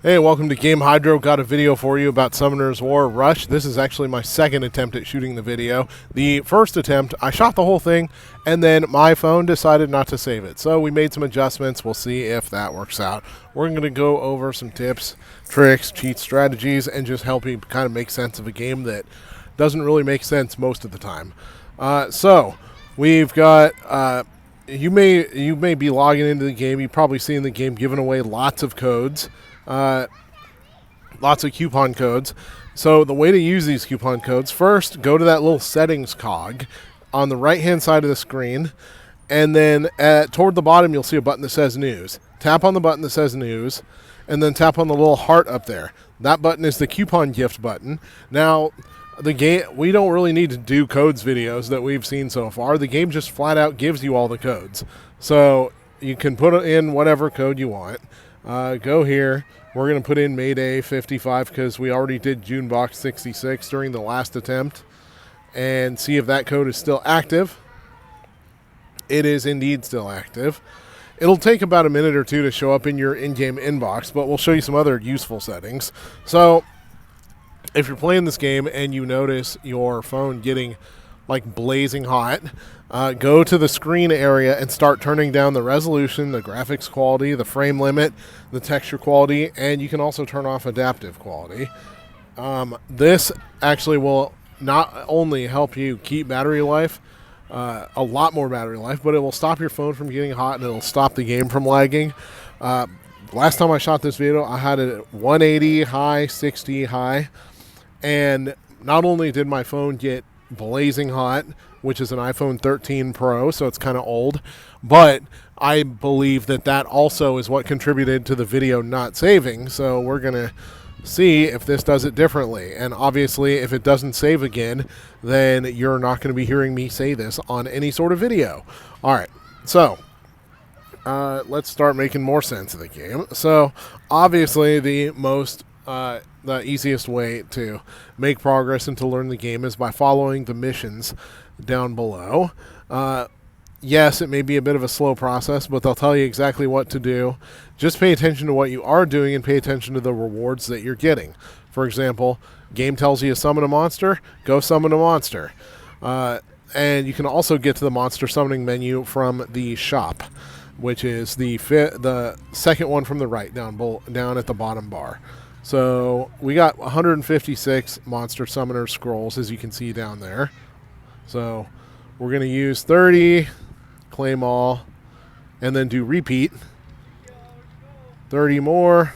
Hey, welcome to Game Hydro. Got a video for you about Summoner's War Rush. This is actually my second attempt at shooting the video. The first attempt, I shot the whole thing, and then my phone decided not to save it. So we made some adjustments. We'll see if that works out. We're going to go over some tips, tricks, cheats, strategies, and just help you kind of make sense of a game that doesn't really make sense most of the time. So we've got... you may be logging into the game. You've probably seen the game giving away lots of codes. Lots of coupon codes. So the way to use these coupon codes, first go to that little settings cog on the right hand side of the screen, and then toward the bottom you'll see a button that says news. Tap on the button that says news, and then tap on the little heart up there. That button is the coupon gift button. Now the game, we don't really need to do codes videos that we've seen so far. The game just flat out gives you all the codes, so you can put in whatever code you want. Go here. We're going to put in Mayday 55 because we already did Junebox 66 during the last attempt, and see if that code is still active. It is indeed still active. It'll take about a minute or two to show up in your in-game inbox, but we'll show you some other useful settings. So if you're playing this game and you notice your phone getting like blazing hot, go to the screen area and start turning down the resolution, the graphics quality, the frame limit, the texture quality, and you can also turn off adaptive quality. This actually will not only help you keep battery life, a lot more battery life, but it will stop your phone from getting hot and it'll stop the game from lagging. Last time I shot this video, I had it at 180 high, 60 high, and not only did my phone get blazing hot, which is an iPhone 13 Pro, so it's kind of old, but I believe that also is what contributed to the video not saving. So we're going to see if this does it differently. And obviously, if it doesn't save again, then you're not going to be hearing me say this on any sort of video. All right, so let's start making more sense of the game. So obviously, the easiest way to make progress and to learn the game is by following the missions down below. Yes, it may be a bit of a slow process, but they'll tell you exactly what to do. Just pay attention to what you are doing and pay attention to the rewards that you're getting. For example, game tells you to summon a monster, go summon a monster. And you can also get to the monster summoning menu from the shop, which is the second one from the right down at the bottom bar. So we got 156 monster summoner scrolls, as you can see down there. So we're going to use 30, claim all, and then do repeat. 30 more.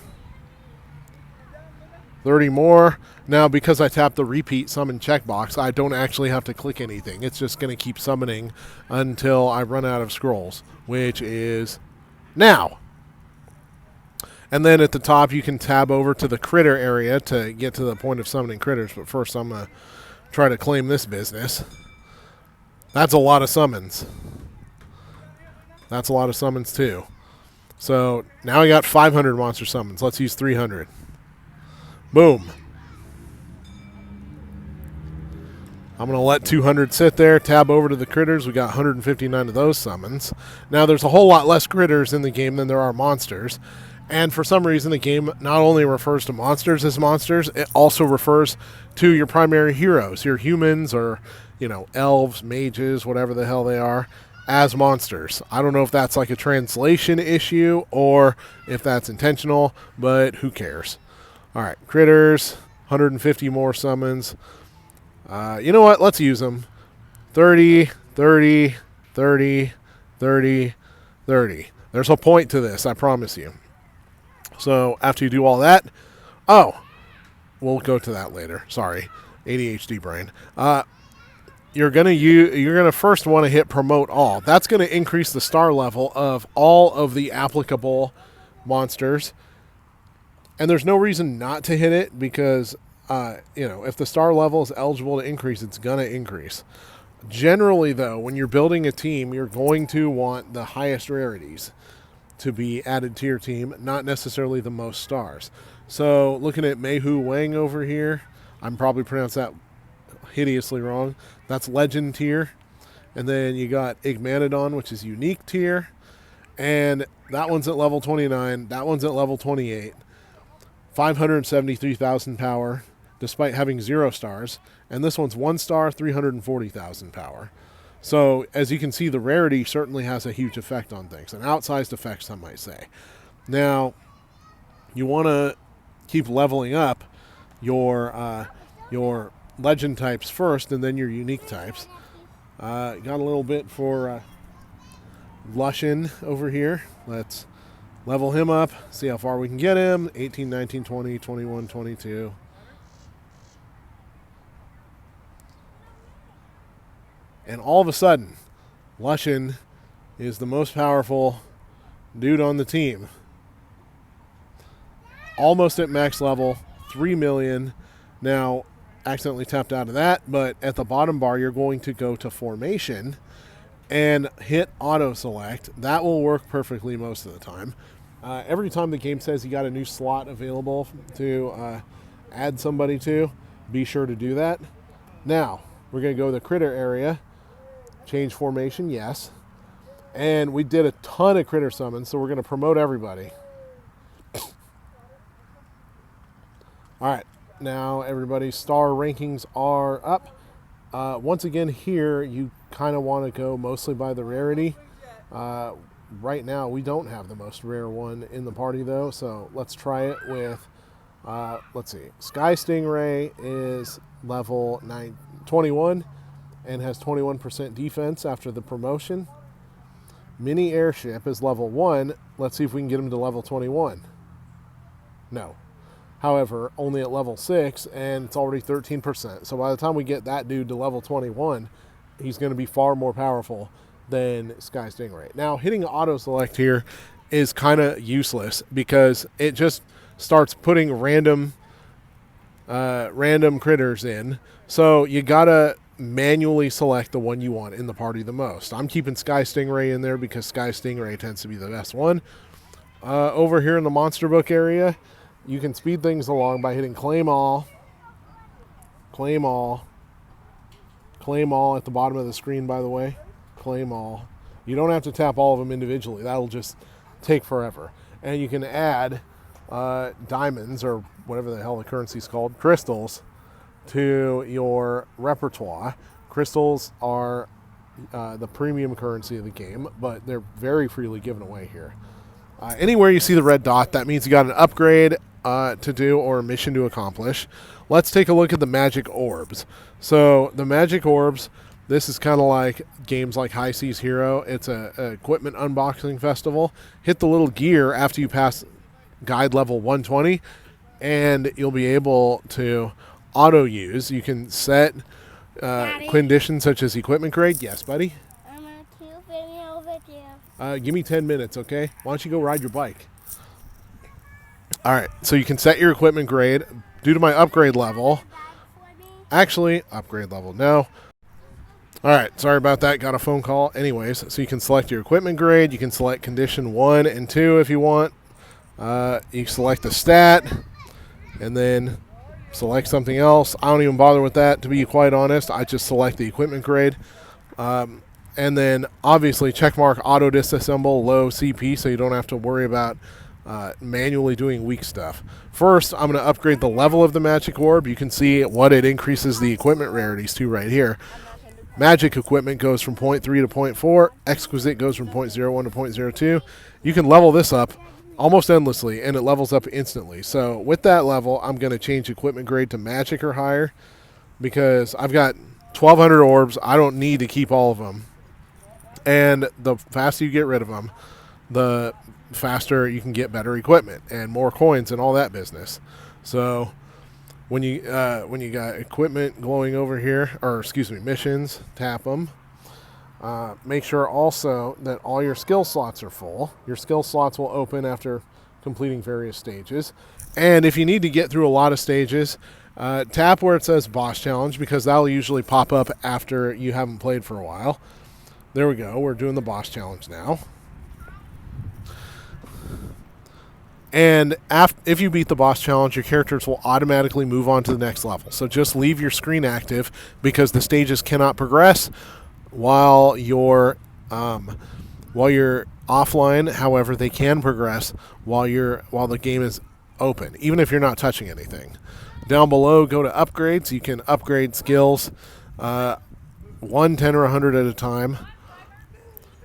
30 more. Now, because I tapped the repeat summon checkbox, I don't actually have to click anything. It's just going to keep summoning until I run out of scrolls, which is now. And then at the top, you can tab over to the critter area to get to the point of summoning critters. But first, I'm going to try to claim this business. That's a lot of summons. That's a lot of summons, too. So now I got 500 monster summons. Let's use 300. Boom. I'm going to let 200 sit there, tab over to the critters. We got 159 of those summons. Now, there's a whole lot less critters in the game than there are monsters. And for some reason, the game not only refers to monsters as monsters, it also refers to your primary heroes, your humans or, elves, mages, whatever the hell they are, as monsters. I don't know if that's like a translation issue or if that's intentional, but who cares? All right, critters, 150 more summons. You know what? Let's use them. 30, 30, 30, 30, 30. There's a point to this, I promise you. So after you do all that, we'll go to that later. Sorry, ADHD brain. You're gonna first want to hit promote all. That's going to increase the star level of all of the applicable monsters, and there's no reason not to hit it because if the star level is eligible to increase, it's gonna increase. Generally, though, when you're building a team, you're going to want the highest rarities to be added to your team, not necessarily the most stars. So looking at Meihu Wang over here, I'm probably pronounced that hideously wrong. That's legend tier. And then you got Igmanodon, which is unique tier. And that one's at level 29. That one's at level 28. 573,000 power, despite having 0 stars. And this one's 1 star, 340,000 power. So, as you can see, the rarity certainly has a huge effect on things. An outsized effect, some might say. Now, you want to keep leveling up your legend types first, and then your unique types. Got a little bit for Lushin over here. Let's level him up, see how far we can get him. 18, 19, 20, 21, 22. And all of a sudden, Lushin is the most powerful dude on the team. Almost at max level, 3 million. Now, accidentally tapped out of that, but at the bottom bar, you're going to go to formation and hit auto select. That will work perfectly most of the time. Every time the game says you got a new slot available to add somebody to, be sure to do that. Now, we're going to go to the critter area. Change formation, yes. And we did a ton of critter summons, so we're going to promote everybody. All right, now everybody's star rankings are up. Once again, here you kind of want to go mostly by the rarity. Right now, we don't have the most rare one in the party, though, so let's try it with, let's see, Sky Stingray is level 21 and has 21% defense after the promotion. Mini Airship is level 1. Let's see if we can get him to level 21. No. However, only at level 6, and it's already 13%. So by the time we get that dude to level 21, he's going to be far more powerful than Sky Stingray. Now, hitting auto select here is kind of useless because it just starts putting random critters in. So you got to manually select the one you want in the party the most. I'm keeping Sky Stingray in there because Sky Stingray tends to be the best one. Over here in the monster book area, you can speed things along by hitting claim all, claim all, claim all at the bottom of the screen, by the way. Claim all. You don't have to tap all of them individually. That'll just take forever. And you can add diamonds, or whatever the hell the currency's called, crystals, to your repertoire. Crystals are the premium currency of the game, but they're very freely given away here. Anywhere you see the red dot, that means you got an upgrade to do or a mission to accomplish. Let's take a look at the magic orbs. So the magic orbs, this is kind of like games like High Seas Hero. It's a equipment unboxing festival. Hit the little gear after you pass guide level 120, and you'll be able to auto use. You can set conditions such as equipment grade. Yes, buddy? I'm going to video with you. Give me 10 minutes, okay? Why don't you go ride your bike? All right, so you can set your equipment grade. Due to my upgrade level, actually, upgrade level, no. All right, sorry about that, got a phone call. Anyways, so you can select your equipment grade. You can select condition 1 and 2 if you want. You select the stat, and then select something else. I don't even bother with that, to be quite honest. I just select the equipment grade. And then, obviously, checkmark auto disassemble low CP so you don't have to worry about manually doing weak stuff. First, I'm going to upgrade the level of the magic orb. You can see what it increases the equipment rarities to right here. Magic equipment goes from 0.3 to 0.4. Exquisite goes from 0.01 to 0.02. You can level this up almost endlessly, and it levels up instantly. So with that level, I'm going to change equipment grade to magic or higher because I've got 1,200 orbs. I don't need to keep all of them. And the faster you get rid of them, the faster you can get better equipment and more coins and all that business. So when you got equipment glowing over here, or excuse me, missions, tap them. Make sure also that all your skill slots are full. Your skill slots will open after completing various stages. And if you need to get through a lot of stages, tap where it says boss challenge because that'll usually pop up after you haven't played for a while. There we go. We're doing the boss challenge now. And if you beat the boss challenge, your characters will automatically move on to the next level. So just leave your screen active because the stages cannot progress while you're offline. However, they can progress while the game is open, even if you're not touching anything. Down below, go to upgrades. You can upgrade skills 1, 10, or 100 at a time.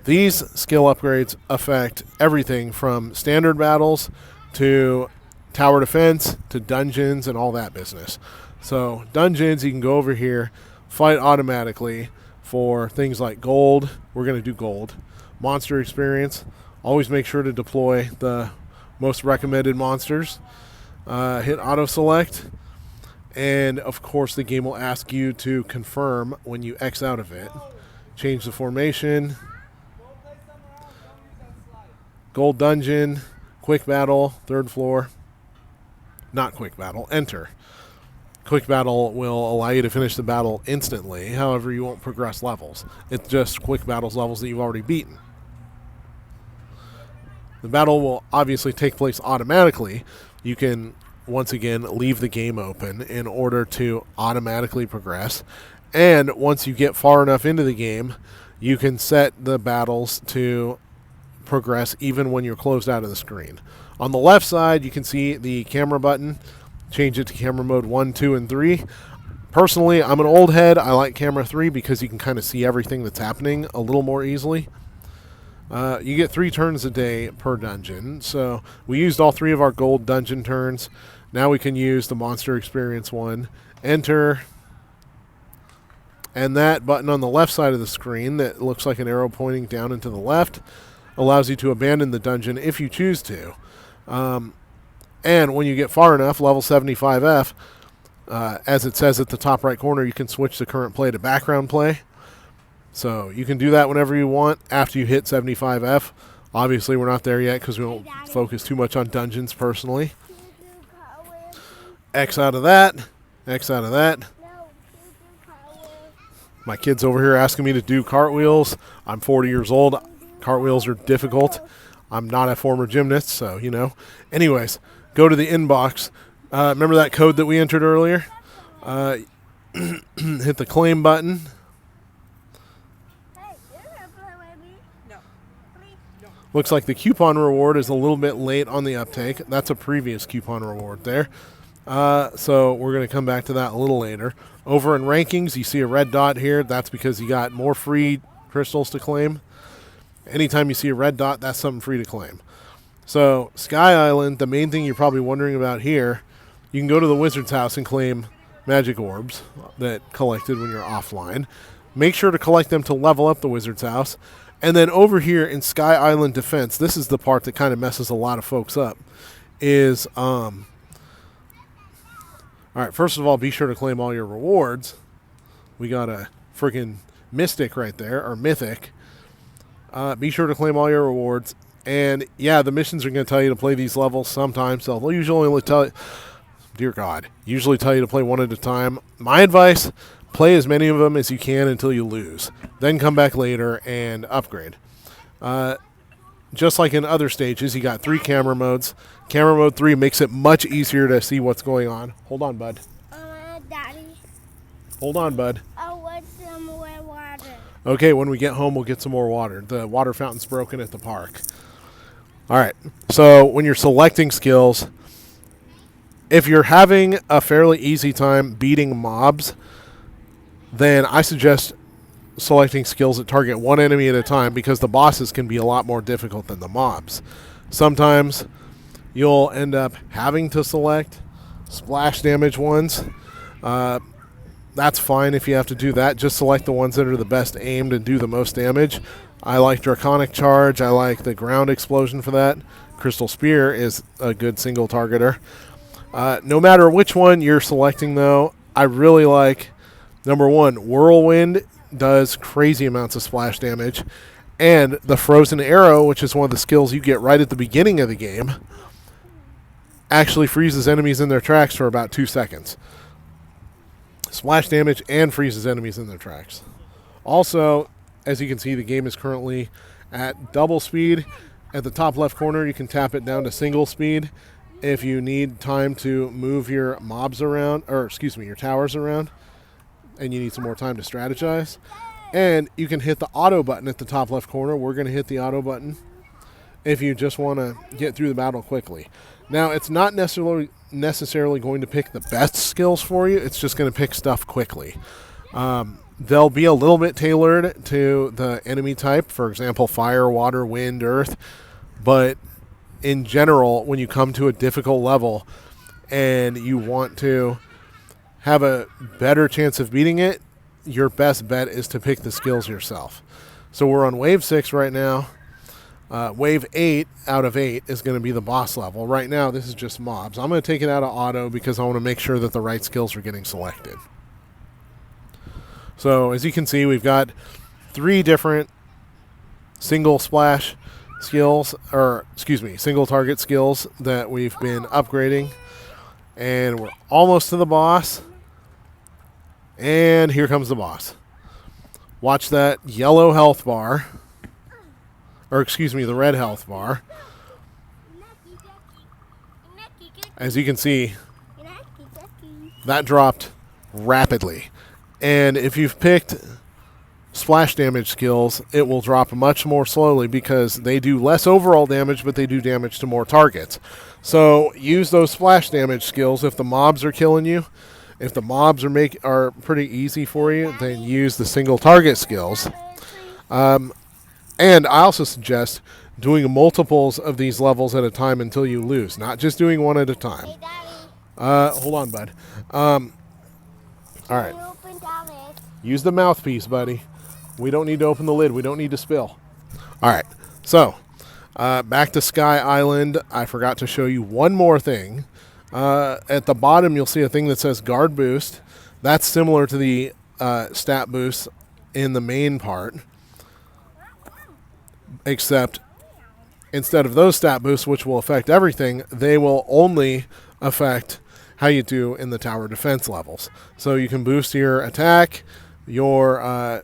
These skill upgrades affect everything from standard battles to tower defense to dungeons and all that business. So dungeons, you can go over here, fight automatically for things like gold. We're going to do gold. Monster experience. Always make sure to deploy the most recommended monsters. Hit auto select. And of course the game will ask you to confirm when you X out of it. Change the formation. Gold dungeon. Quick battle. 3rd floor. Not quick battle. Enter. Quick battle will allow you to finish the battle instantly. However, you won't progress levels. It's just quick battles levels that you've already beaten. The battle will obviously take place automatically. You can, once again, leave the game open in order to automatically progress. And once you get far enough into the game, you can set the battles to progress even when you're closed out of the screen. On the left side, you can see the camera button. Change it to camera mode 1, 2, and 3. Personally, I'm an old head. I like camera 3 because you can kind of see everything that's happening a little more easily. You get 3 turns a day per dungeon. So we used all 3 of our gold dungeon turns. Now we can use the monster experience one. Enter. And that button on the left side of the screen that looks like an arrow pointing down and to the left allows you to abandon the dungeon if you choose to. And when you get far enough, level 75F, as it says at the top right corner, you can switch the current play to background play. So you can do that whenever you want after you hit 75F. Obviously, we're not there yet because we don't focus too much on dungeons personally. X out of that. X out of that. My kid's over here asking me to do cartwheels. I'm 40 years old. Cartwheels are difficult. I'm not a former gymnast, so, you know. Anyways, go to the inbox. Remember that code that we entered earlier? Hit the claim button. Looks like the coupon reward is a little bit late on the uptake. That's a previous coupon reward there. So we're going to come back to that a little later. Over in rankings, you see a red dot here. That's because you got more free crystals to claim. Anytime you see a red dot, that's something free to claim. So Sky Island, the main thing you're probably wondering about here, you can go to the wizard's house and claim magic orbs that collected when you're offline. Make sure to collect them to level up the wizard's house. And then over here in Sky Island Defense, this is the part that kind of messes a lot of folks up, is, all right, first of all, be sure to claim all your rewards. We got a freaking mystic right there, or mythic. Be sure to claim all your rewards. And, yeah, the missions are going to tell you to play these levels sometimes. So they'll usually only tell you, dear God, usually tell you to play one at a time. My advice, play as many of them as you can until you lose. Then come back later and upgrade. Just like in other stages, you got 3 camera modes. Camera mode 3 makes it much easier to see what's going on. Hold on, bud. Daddy. Hold on, bud. I want some more water. Okay, when we get home, we'll get some more water. The water fountain's broken at the park. All right, so when you're selecting skills, if you're having a fairly easy time beating mobs, then I suggest selecting skills that target one enemy at a time because the bosses can be a lot more difficult than the mobs. Sometimes you'll end up having to select splash damage ones. That's fine if you have to do that. Just select the ones that are the best aimed and do the most damage. I like Draconic Charge. I like the ground explosion for that. Crystal Spear is a good single targeter. No matter which one you're selecting, though, I really like, number 1, Whirlwind does crazy amounts of splash damage. And the Frozen Arrow, which is one of the skills you get right at the beginning of the game, actually freezes enemies in their tracks for about 2 seconds. Splash damage and freezes enemies in their tracks. Also, as you can see, the game is currently at double speed. At the top left corner, you can tap it down to single speed if you need time to move your mobs around, or excuse me, your towers around, and you need some more time to strategize. And you can hit the auto button at the top left corner. We're going to hit the auto button if you just want to get through the battle quickly. Now, it's not necessarily going to pick the best skills for you. It's just going to pick stuff quickly. They'll be a little bit tailored to the enemy type. For example, fire, water, wind, earth. But in general, when you come to a difficult level and you want to have a better chance of beating it, your best bet is to pick the skills yourself. So we're on wave 6 right now. Wave 8 out of 8 is going to be the boss level. Right now, this is just mobs. I'm going to take it out of auto because I want to make sure that the right skills are getting selected. So as you can see, we've got 3 different single splash skills, or excuse me, single target skills that we've been upgrading. And we're almost to the boss. And here comes the boss. Watch that yellow health bar. Or excuse me, the red health bar. As you can see, that dropped rapidly. And if you've picked splash damage skills, it will drop much more slowly because they do less overall damage, but they do damage to more targets. So use those splash damage skills if the mobs are killing you. If the mobs are pretty easy for you, then use the single target skills. And I also suggest doing multiples of these levels at a time until you lose, not just doing one at a time. Hey, Daddy. Hold on, bud. All right. Can you open down it? Use the mouthpiece, buddy. We don't need to open the lid. We don't need to spill. All right. So, back to Sky Island. I forgot to show you one more thing. At the bottom, you'll see a thing that says Guard Boost. That's similar to the stat boost in the main part. Except instead of those stat boosts, which will affect everything, they will only affect how you do in the tower defense levels. So you can boost your attack, your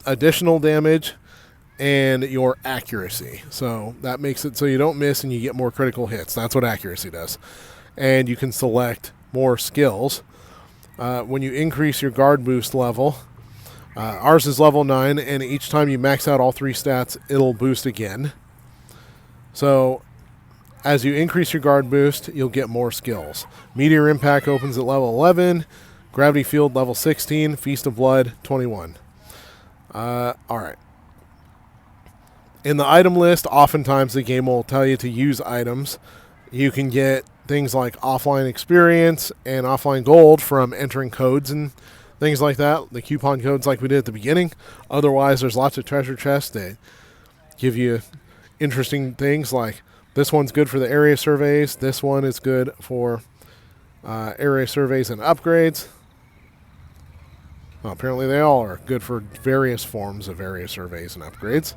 additional damage, and your accuracy. So that makes it so you don't miss and you get more critical hits. That's what accuracy does. And you can select more skills. When you increase your guard boost level, ours is level 9, and each time you max out all 3 stats, it'll boost again. So as you increase your guard boost, you'll get more skills. Meteor Impact opens at level 11, Gravity Field level 16, Feast of Blood 21. All right. In the item list, oftentimes the game will tell you to use items. You can get things like offline experience and offline gold from entering codes and things like that, the coupon codes like we did at the beginning. Otherwise, there's lots of treasure chests that give you interesting things like this one's good for the area surveys. This one is good for area surveys and upgrades. Well, apparently they all are good for various forms of area surveys and upgrades.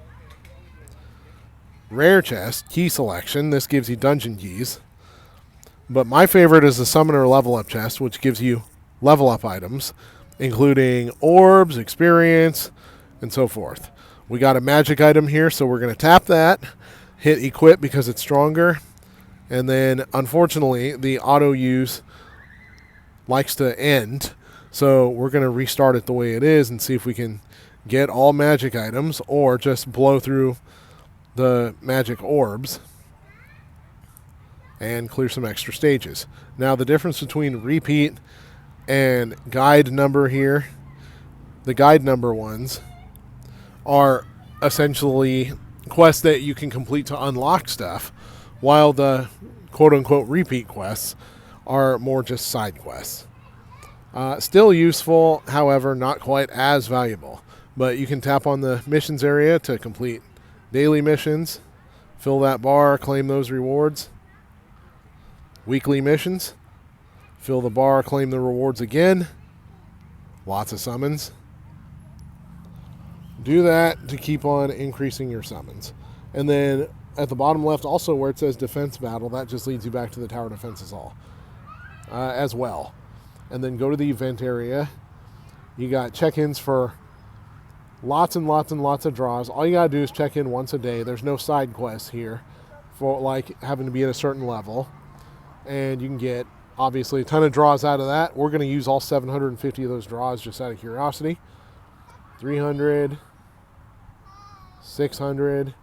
Rare chest, key selection. This gives you dungeon keys. But my favorite is the summoner level up chest, which gives you level up items, including orbs, experience, and so forth. We got a magic item here, so we're going to tap that, hit equip because it's stronger, and then unfortunately the auto use likes to end, so we're going to restart it the way it is and see if we can get all magic items or just blow through the magic orbs and clear some extra stages. Now the difference between repeat and guide number here, the guide number ones are essentially quests that you can complete to unlock stuff, while the quote-unquote repeat quests are more just side quests. Still useful, however, not quite as valuable. But you can tap on the missions area to complete daily missions, fill that bar, claim those rewards. Weekly missions, fill the bar, claim the rewards again. Lots of summons. Do that to keep on increasing your summons. And then at the bottom left, also where it says defense battle, that just leads you back to the tower defenses hall as well. And then go to the event area. You got check-ins for lots and lots and lots of draws. All you gotta do is check in once a day. There's no side quests here for like having to be at a certain level. And you can get obviously a ton of draws out of that. We're going to use all 750 of those draws just out of curiosity. 300, 600,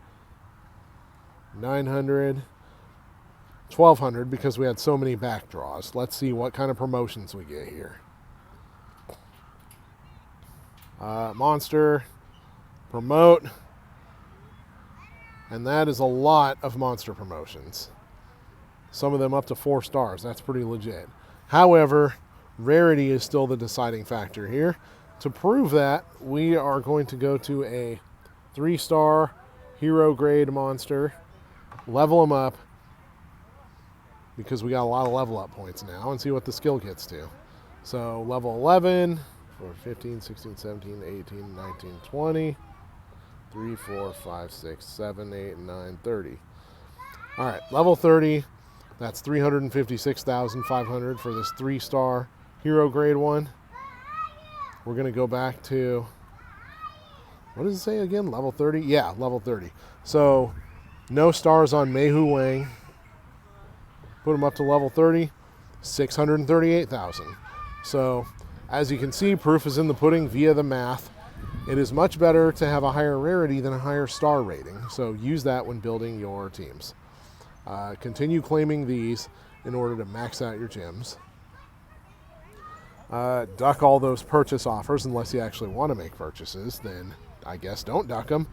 900, 1,200 because we had so many back draws. Let's see what kind of promotions we get here. Monster, promote, and that is a lot of monster promotions. Some of them up to 4 stars. That's pretty legit. However, rarity is still the deciding factor here. To prove that, we are going to go to a 3-star hero grade monster, level them up, because we got a lot of level up points now, and see what the skill gets to. So level 11, 15, 16, 17, 18, 19, 20, 3, 4, 5, 6, 7, 8, 9, 30. All right, level 30, that's 356,500 for this 3-star hero grade one. We're going to go back to, what does it say again? Level 30? Yeah, level 30. So no stars on Mei Hu Wang. Put them up to level 30, 638,000. So as you can see, proof is in the pudding via the math. It is much better to have a higher rarity than a higher star rating. So use that when building your teams. Continue claiming these in order to max out your gems. Duck all those purchase offers unless you actually want to make purchases. Then I guess don't duck them.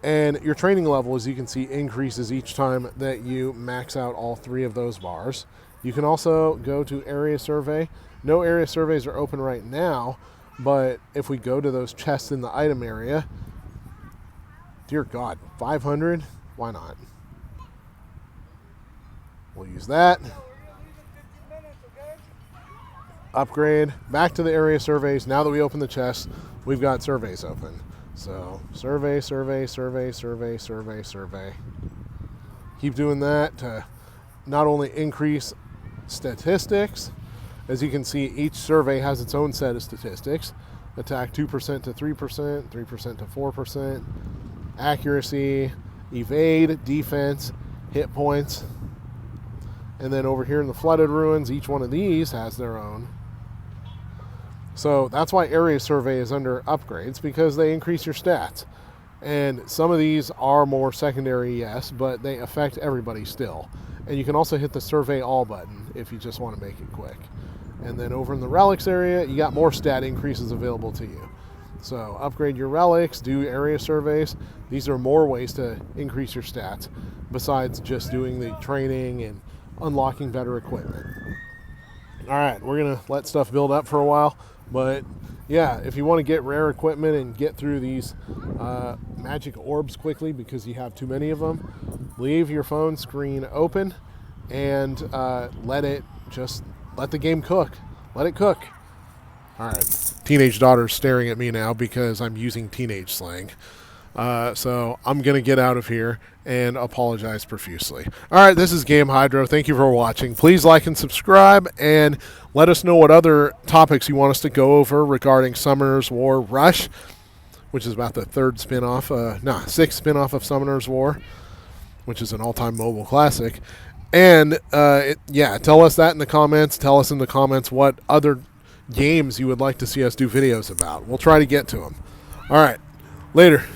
And your training level, as you can see, increases each time that you max out all 3 of those bars. You can also go to area survey. No area surveys are open right now, but if we go to those chests in the item area, dear God, 500? Why not? We'll use that. Upgrade. Back to the area surveys. Now that we open the chests, we've got surveys open. So survey, survey, survey, survey, survey, survey. Keep doing that to not only increase statistics. As you can see, each survey has its own set of statistics. Attack 2% to 3%, 3% to 4%, accuracy, evade, defense, hit points. And then over here in the Flooded Ruins, each one of these has their own. So that's why area survey is under upgrades, because they increase your stats. And some of these are more secondary, yes, but they affect everybody still. And you can also hit the survey all button if you just want to make it quick. And then over in the relics area, you got more stat increases available to you. So upgrade your relics, do area surveys. These are more ways to increase your stats besides just doing the training and unlocking better equipment. All right, we're going to let stuff build up for a while. But yeah, if you want to get rare equipment and get through these magic orbs quickly because you have too many of them, leave your phone screen open and let the game cook. Let it cook. All right, teenage daughter's staring at me now because I'm using teenage slang. So I'm going to get out of here and apologize profusely. All right, this is Game Hydro. Thank you for watching. Please like and subscribe, and let us know what other topics you want us to go over regarding Summoner's War Rush, which is about the 6th spin-off of Summoner's War, which is an all-time mobile classic. And, tell us that in the comments. Tell us in the comments what other games you would like to see us do videos about. We'll try to get to them. All right, later.